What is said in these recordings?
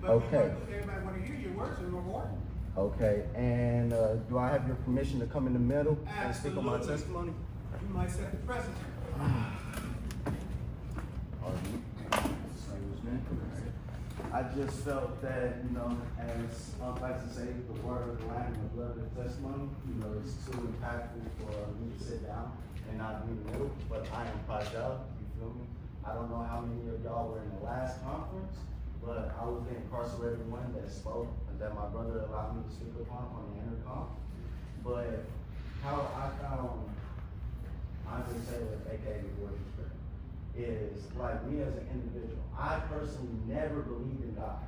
Okay. Everybody want to hear your words and reward. Okay, and do I have your permission to come in the middle and speak on my testimony? You might set the precedent. I just felt that, as Uncle likes to say, the word of the land and the blood of the testimony, it's too impactful for me to sit down and not be in the middle, but I am Prajaao, you feel me? I don't know how many of y'all were in the last conference, but I was the incarcerated one that spoke, that my brother allowed me to speak upon on the intercom. But how I found Andre Taylor, aka the Word of Spirit, is like me as an individual. I personally never believed in God.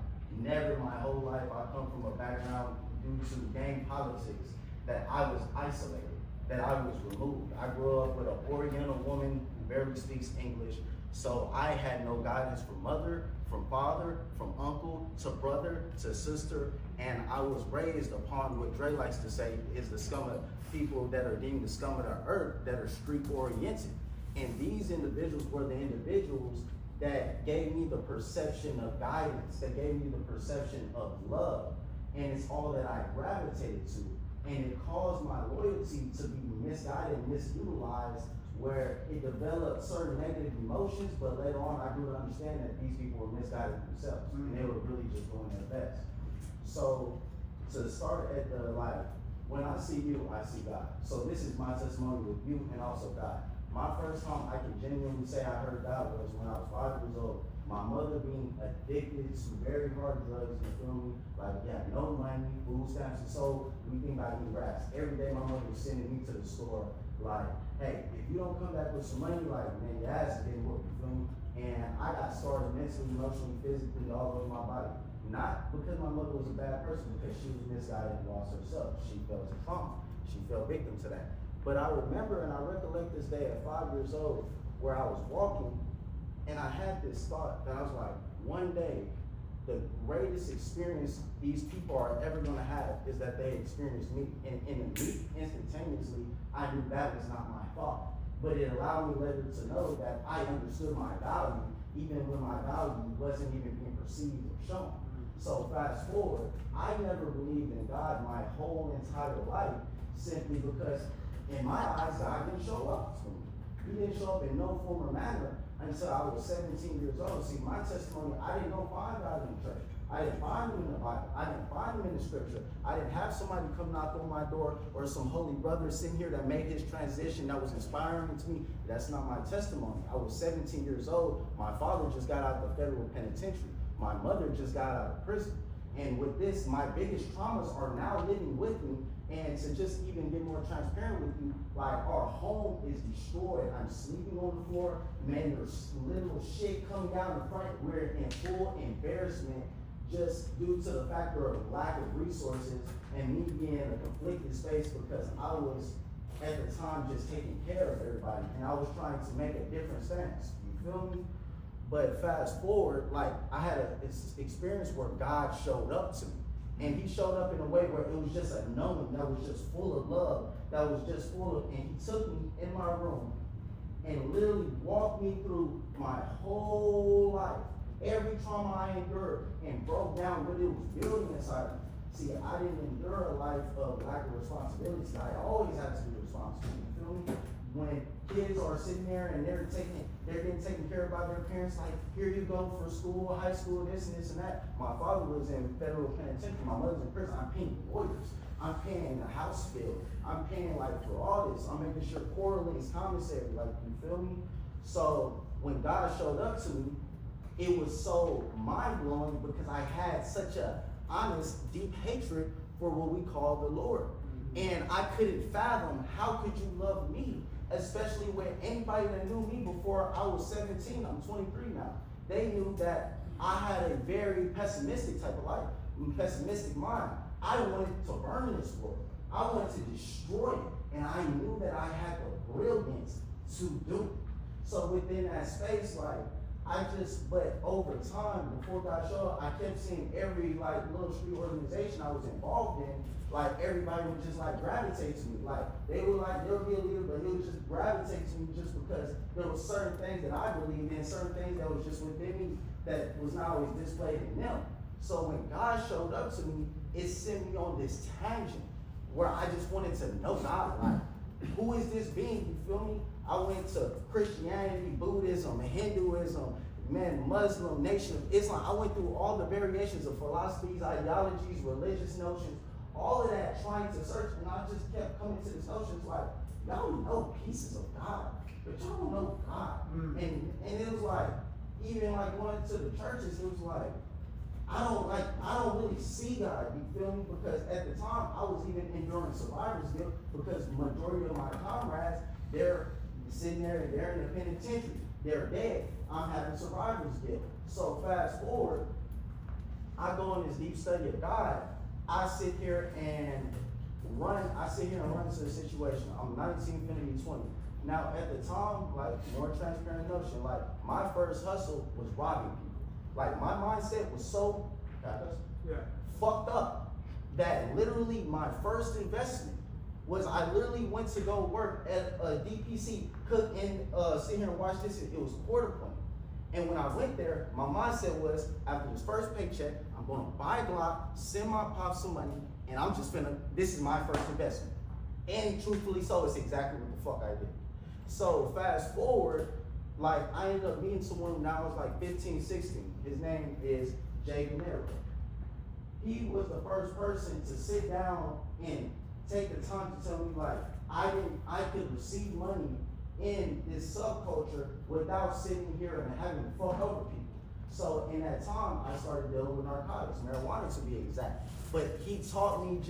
Never my whole life. I come from a background due to gang politics that I was isolated, that I was removed. I grew up with an Oriental woman who barely speaks English, so I had no guidance from mother, from father, from uncle, to brother, to sister, and I was raised upon what Dre likes to say is the scum of people that are deemed the scum of the earth that are street oriented. And these individuals were the individuals that gave me the perception of guidance, that gave me the perception of love. And it's all that I gravitated to. And it caused my loyalty to be misguided and misutilized, where it developed certain negative emotions, but later on I grew to understand that these people were misguided themselves. And they were really just doing their best. So to start at the when I see you, I see God. So this is my testimony with you and also God. My first time I can genuinely say I heard God was when I was 5 years old. My mother being addicted to very hard drugs, you feel me? Like, we had no money, food stamps, and so we think about eating grass. Every day my mother was sending me to the store, like, hey, if you don't come back with some money, like, man, your ass is getting whooped, you feel me? And I got scarred mentally, emotionally, physically, all over my body. Not because my mother was a bad person, because she was misguided and lost herself. She fell to trauma. She fell victim to that. But I remember and I recollect this day at 5 years old where I was walking and I had this thought that I was like, one day, the greatest experience these people are ever gonna have is that they experience me. And instantaneously, I knew that was not my fault. But it allowed me later to know that I understood my value, even when my value wasn't even being perceived or shown. So fast forward, I never believed in God my whole entire life simply because in my eyes, God didn't show up to me. He didn't show up in no form or manner until I was 17 years old. See, my testimony, I didn't find God in the church. I didn't find him in the Bible. I didn't find him in the scripture. I didn't have somebody come knock on my door or some holy brother sitting here that made his transition that was inspiring to me. That's not my testimony. I was 17 years old. My father just got out of the federal penitentiary. My mother just got out of prison. And with this, my biggest traumas are now living with me. And to just even get more transparent with you, like our home is destroyed. I'm sleeping on the floor. Man, there's little shit coming down the front. We're in full embarrassment just due to the factor of lack of resources and me being in a conflicted space because I was at the time just taking care of everybody and I was trying to make a different stance. You feel me? But fast forward, like I had an experience where God showed up to me. And he showed up in a way where it was just a knowing that was just full of love, that was just full of, and he took me in my room and literally walked me through my whole life, every trauma I endured, and broke down what it was building inside of me. See, I didn't endure a life of lack of responsibility. I always had to be responsible, you feel me? When kids are sitting there and they're getting taken care of by their parents, like, here you go for school, high school, this and this and that. My father was in federal penitentiary, my mother's in prison. I'm paying lawyers, I'm paying the house bill, I'm paying like for all this, I'm making sure quarterly is commissary, like, you feel me? So when God showed up to me, it was so mind-blowing because I had such a honest, deep hatred for what we call the Lord. And I couldn't fathom, how could you love me? Especially with anybody that knew me before I was 17, I'm 23 now. They knew that I had a very pessimistic type of life, pessimistic mind. I wanted to burn this world. I wanted to destroy it. And I knew that I had the brilliance to do it. So within that space, like, but over time, before God showed up, I kept seeing every little street organization I was involved in, like everybody would just gravitate to me. Like they'll be a leader, but he would just gravitate to me just because there were certain things that I believed in, certain things that was just within me that was not always displayed in them. So when God showed up to me, it sent me on this tangent where I just wanted to know God. Like, who is this being? You feel me? I went to Christianity, Buddhism, Hinduism, Muslim, Nation of Islam. I went through all the variations of philosophies, ideologies, religious notions, all of that, trying to search, and I just kept coming to this notion, like, y'all know pieces of God, but y'all don't know God. And it was like, even like going to the churches, it was like, I don't really see God, you feel me? Because at the time, I was even enduring survivor's guilt because majority of my comrades, they're sitting there, they're in the penitentiary, they're dead. I'm having survivor's guilt. So fast forward, I go on this deep study of God. I sit here and run into the situation. I'm 19, finna be 20. Now at the time, like, more transparent notion, like, my first hustle was robbing people. Like, my mindset was so fucked up that literally my first investment was I literally went to go work at a DPC, cook and sit here and watch this. It was quarter point. And when I went there, my mindset was, after this first paycheck, I'm going to buy a Glock, send my pops some money, and I'm just finna, this is my first investment. And truthfully so, it's exactly what the fuck I did. So fast forward, like, I ended up meeting someone when I was like 15, 16. His name is Jay Venero. He was the first person to sit down and take the time to tell me, like, I could receive money in this subculture without sitting here and having to fuck over people. So in that time, I started dealing with narcotics, marijuana to be exact. But he taught me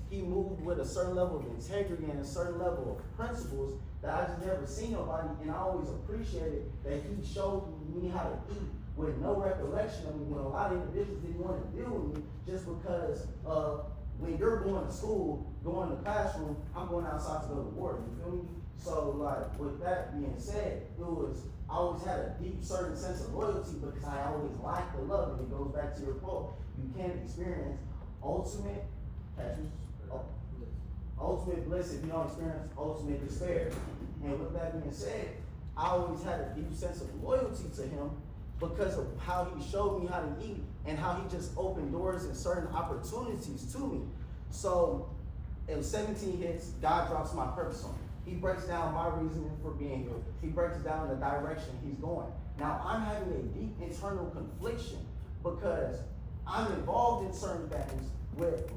he moved with a certain level of integrity and a certain level of principles that I just never seen nobody, and I always appreciated that he showed me how to eat with no recollection of me when a lot of individuals didn't want to deal with me just because when you're going to school, going to the classroom, I'm going outside to go to work, you feel me? So like, with that being said, I always had a deep certain sense of loyalty because I always lacked the love, and it goes back to your quote. You can't experience ultimate bliss if you don't experience ultimate despair. And with that being said, I always had a deep sense of loyalty to him because of how he showed me how to eat and how he just opened doors and certain opportunities to me. So in 17 hits, God drops my purpose on me. He breaks down my reasoning for being here. He breaks down the direction he's going. Now I'm having a deep internal confliction because I'm involved in certain things with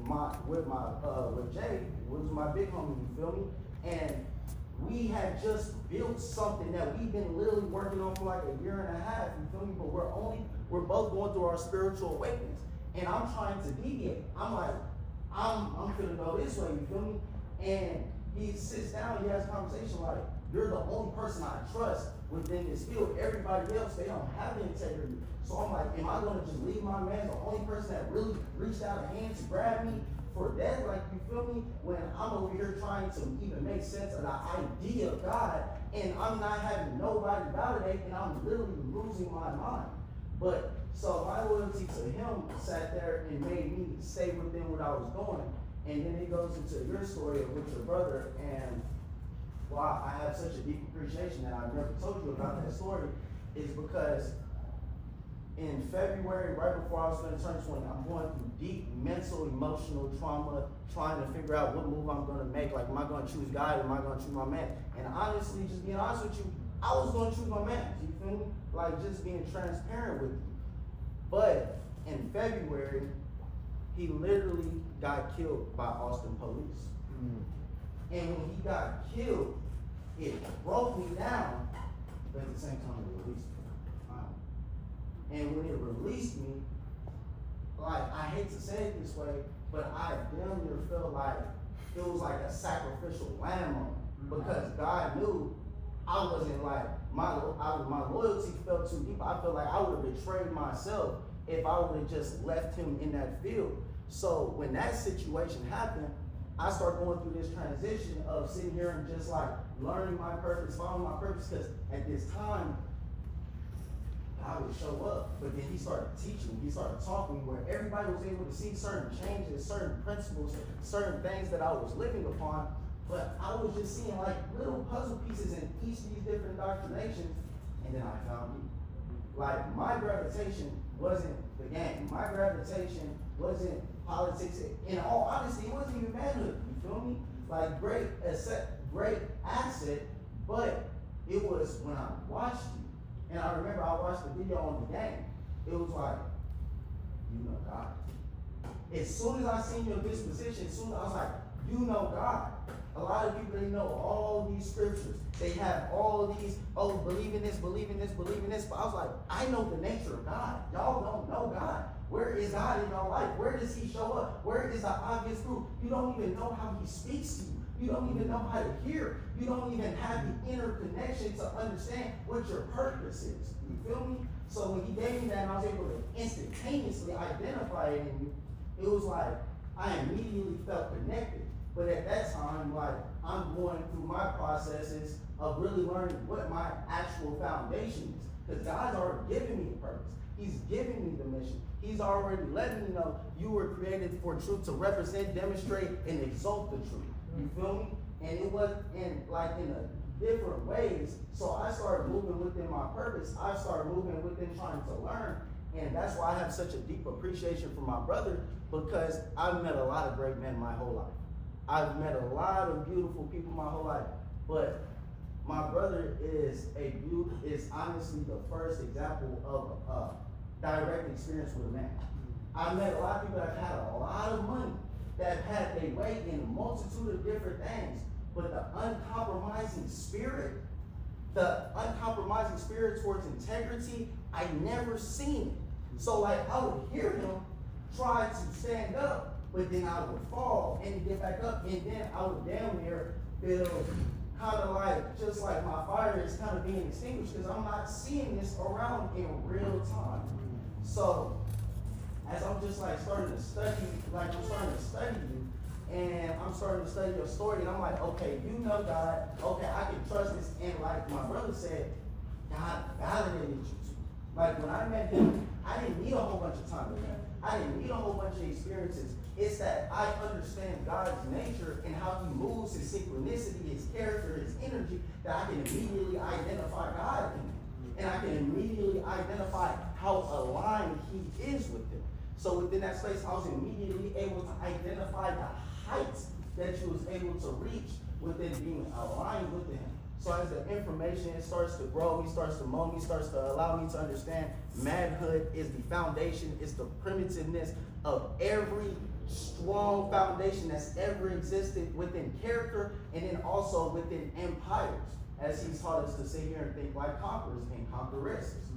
Jay, who's my big homie, you feel me? And we had just built something that we've been literally working on for like a year and a half, you feel me? But we're both going through our spiritual awakenings. And I'm trying to deviate. I'm like, I'm gonna go this way, you feel me? And he sits down, he has a conversation like, you're the only person I trust within this field. Everybody else, they don't have the integrity. So I'm like, am I gonna just leave my man, the only person that really reached out a hand to grab me for that? Like, you feel me? When I'm over here trying to even make sense of the idea of God, and I'm not having nobody validate, and I'm literally losing my mind. But so my loyalty to him sat there and made me stay within what I was doing. And then it goes into your story with your brother, and why I have such a deep appreciation that I've never told you about that story is because in February, right before I was going to turn 20, I'm going through deep mental, emotional trauma, trying to figure out what move I'm going to make. Like, am I going to choose God or am I going to choose my man? And honestly, just being honest with you, I was going to choose my man. You feel me? Like, just being transparent with you. But in February, he literally got killed by Austin police. And when he got killed, it broke me down, but at the same time it released me. And when it released me, like, I hate to say it this way, but I damn near felt like it was like a sacrificial lamb on me, because God knew I wasn't like, my loyalty felt too deep. I felt like I would have betrayed myself if I would have just left him in that field. So when that situation happened, I started going through this transition of sitting here and just like learning my purpose, following my purpose, because at this time, I would show up, but then he started teaching, he started talking where everybody was able to see certain changes, certain principles, certain things that I was living upon, but I was just seeing like little puzzle pieces in each of these different indoctrinations, and then I found you. Like, my gravitation wasn't the game. My gravitation wasn't politics. In all honesty, it wasn't even manhood. You feel me? Like great asset, but it was when I watched you. And I remember I watched the video on the game. It was like, you know God. As soon as I seen your disposition, as soon as I was like, you know God. A lot of people, they know all these scriptures. They have all these, oh, believe in this, believe in this, believe in this. But I was like, I know the nature of God. Y'all don't know God. Where is God in your life? Where does he show up? Where is the obvious proof? You don't even know how he speaks to you. You don't even know how to hear. You don't even have the inner connection to understand what your purpose is. You feel me? So when he gave me that and I was able to instantaneously identify it in you, it was like I immediately felt connected. But at that time, like, I'm going through my processes of really learning what my actual foundation is. Because God's already given me the purpose. He's giving me the mission. He's already letting me know you were created for truth to represent, demonstrate, and exalt the truth. You feel me? And it was in a different ways. So I started moving within my purpose. I started moving within trying to learn. And that's why I have such a deep appreciation for my brother, because I've met a lot of great men my whole life. I've met a lot of beautiful people my whole life, but my brother is honestly the first example of a direct experience with a man. I've met a lot of people that have had a lot of money, that have had their way in a multitude of different things, but the uncompromising spirit towards integrity, I never seen it. So like I would hear him try to stand up, but then I would fall and get back up, and then I would damn near feel kind of like, just like my fire is kind of being extinguished, because I'm not seeing this around in real time. So as I'm just like starting to study you, and I'm starting to study your story, and I'm like, okay, you know God, okay, I can trust this. And like my brother said, God validated you too. Like when I met him, I didn't need a whole bunch of time with him. I didn't need a whole bunch of experiences. It's that I understand God's nature and how he moves, his synchronicity, his character, his energy, that I can immediately identify God in him. And I can immediately identify how aligned he is with him. So within that space, I was immediately able to identify the heights that you was able to reach within being aligned with him. So as the information starts to grow, he starts to mold me, starts to allow me to understand manhood is the foundation, it's the primitiveness of every strong foundation that's ever existed within character and then also within empires, as he's taught us to sit here and think like conquerors and conqueresses.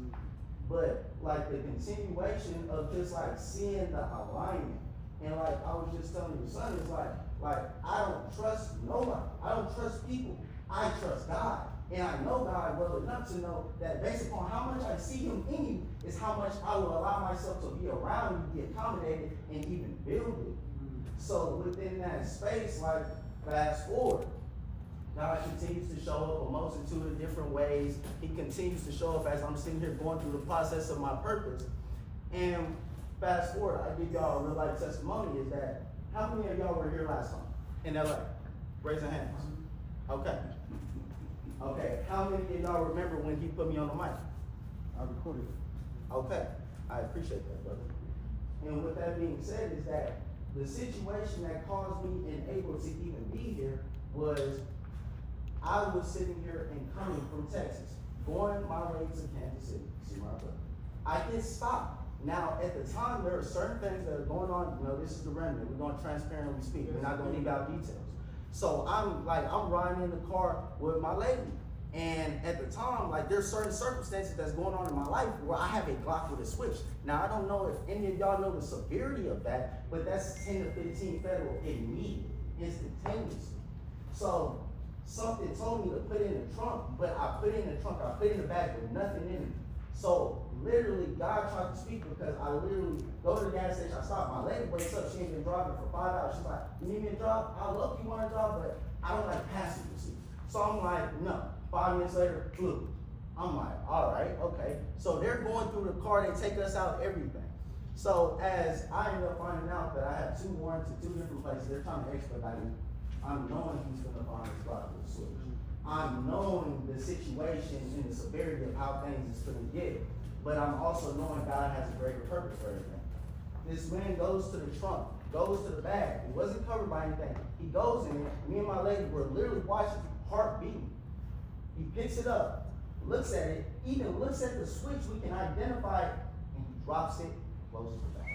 But like the continuation of just like seeing the alignment, and like I was just telling your son, it's like I don't trust nobody, I don't trust people, I trust God. And I know God well enough to know that based upon how much I see him in you is how much I will allow myself to be around you, be accommodated, and even build it. So within that space, like fast forward, God continues to show up a multitude of different ways. He continues to show up as I'm sitting here going through the process of my purpose. And fast forward, I give y'all a real life testimony is that how many of y'all were here last time in LA? Raise your hands. Okay. Okay, how many of y'all remember when he put me on the mic? I recorded it. Okay, I appreciate that, brother. And with that being said is that the situation that caused me and able to even be here was I was sitting here and coming from Texas, going my way to Kansas City, see my brother. I get stopped. Now, at the time, there are certain things that are going on. You know, this is the remnant. We're going to transparently speak. We're not going to leave out details. So I'm riding in the car with my lady. And at the time, like there's certain circumstances that's going on in my life where I have a Glock with a switch. Now, I don't know if any of y'all know the severity of that, but that's 10 to 15 federal immediate, instantaneously. So something told me to put it in the trunk, but I put it in the trunk, I put it in the bag with nothing in it. So literally, God tried to speak because I literally go to the gas station, I stop, my lady wakes up, she ain't been driving for 5 hours. She's like, you need me to drive? I love you want to drive, but I don't like passenger seats. So I'm like, no. 5 minutes later, flew. I'm like, all right, okay. So they're going through the car, they take us out, everything. So as I end up finding out that I have 2 warrants in 2 different places, they're trying to expedite me. I'm knowing he's gonna find his spot with the switch. I'm knowing the situation and the severity of how things is gonna get. but I'm also knowing God has a greater purpose for everything. This man goes to the trunk, goes to the bag. It wasn't covered by anything. He goes in it. Me and my lady were literally watching, heart beating. He picks it up, looks at it, even looks at the switch. We can identify it, and he drops it, closes the bag.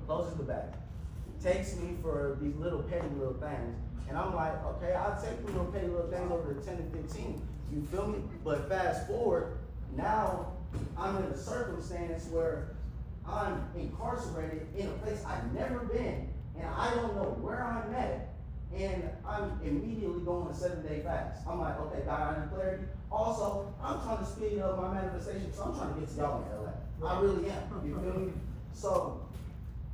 Closes the bag. Takes me for these little petty little things. And I'm like, okay, I'll take the little petty little things over to 10 to 15. You feel me? But fast forward, now I'm in a circumstance where I'm incarcerated in a place I've never been, and I don't know where I'm at, and I'm immediately going on a 7-day fast. I'm like, okay, God, I need clarity. Also, I'm trying to speed up my manifestation, so I'm trying to get to y'all in LA. I really am. You feel me? So,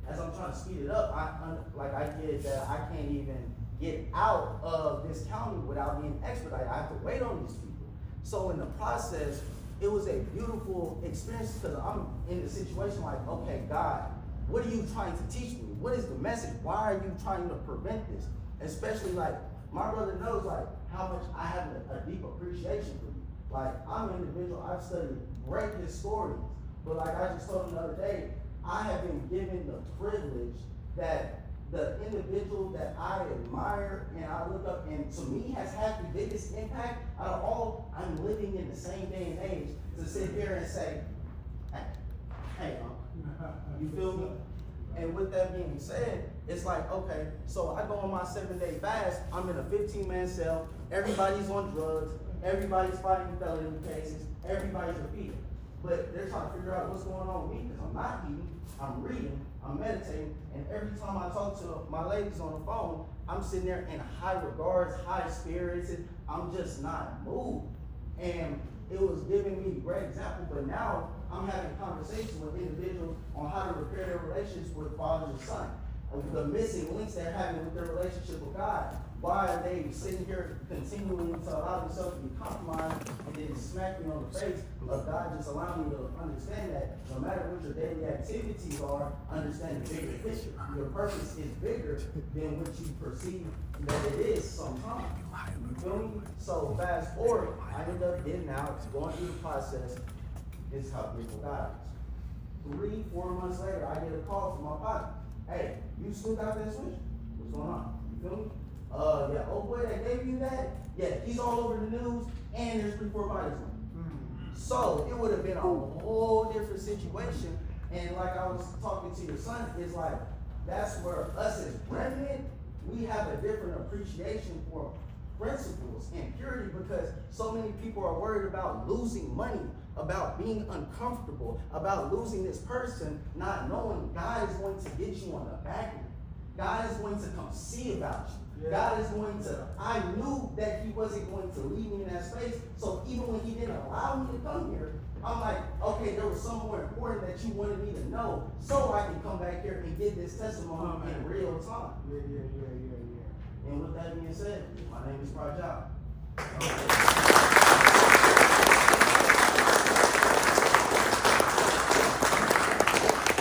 as I'm trying to speed it up, I get that I can't even get out of this county without being expedited. I have to wait on these people. So in the process, it was a beautiful experience because I'm in the situation like, okay, God, what are you trying to teach me? What is the message? Why are you trying to prevent this? Especially like, my brother knows like how much I have a deep appreciation for you. Like, I'm an individual, I've studied great historians, but like I just told him the other day, I have been given the privilege that the individual that I admire and I look up and to me has had the biggest impact out of all. I'm living in the same day and age to sit here and say, hey, you feel me? And with that being said, it's like, okay, so I go on my 7-day fast, I'm in a 15-man cell, everybody's on drugs, everybody's fighting felony cases, everybody's defeated. But they're trying to figure out what's going on with me because I'm not eating, I'm reading, I'm meditating, and every time I talk to my ladies on the phone, I'm sitting there in high regards, high spirits, and I'm just not moved. And it was giving me a great example, but now I'm having conversations with individuals on how to repair their relationships with father and son. The missing links they're having with their relationship with God. Why are they sitting here continuing to allow themselves to be compromised and then smack me on the face of God just allowing me to understand that no matter what your daily activities are, understand the bigger picture. Your purpose is bigger than what you perceive that it is sometimes. You feel me? So fast forward, I end up getting out, going through the process. This is how beautiful God is. 3-4 months later, I get a call from my father. Hey, you still got that switch? What's going on? You feel me? Yeah, oh boy, that gave you that? Yeah, he's all over the news, and there's 3-4 bodies on him. So it would have been a whole different situation. And like I was talking to your son, it's like, that's where us as remnant, we have a different appreciation for principles and purity because so many people are worried about losing money, about being uncomfortable, about losing this person, not knowing God is going to get you on the back end. God is going to come see about you. Yeah. God is going to, I knew that he wasn't going to leave me in that space. So even when he didn't allow me to come here, I'm like, okay, there was somewhere important that you wanted me to know so I can come back here and give this testimony in real time. Yeah. And with that being said, my name is Prajaao.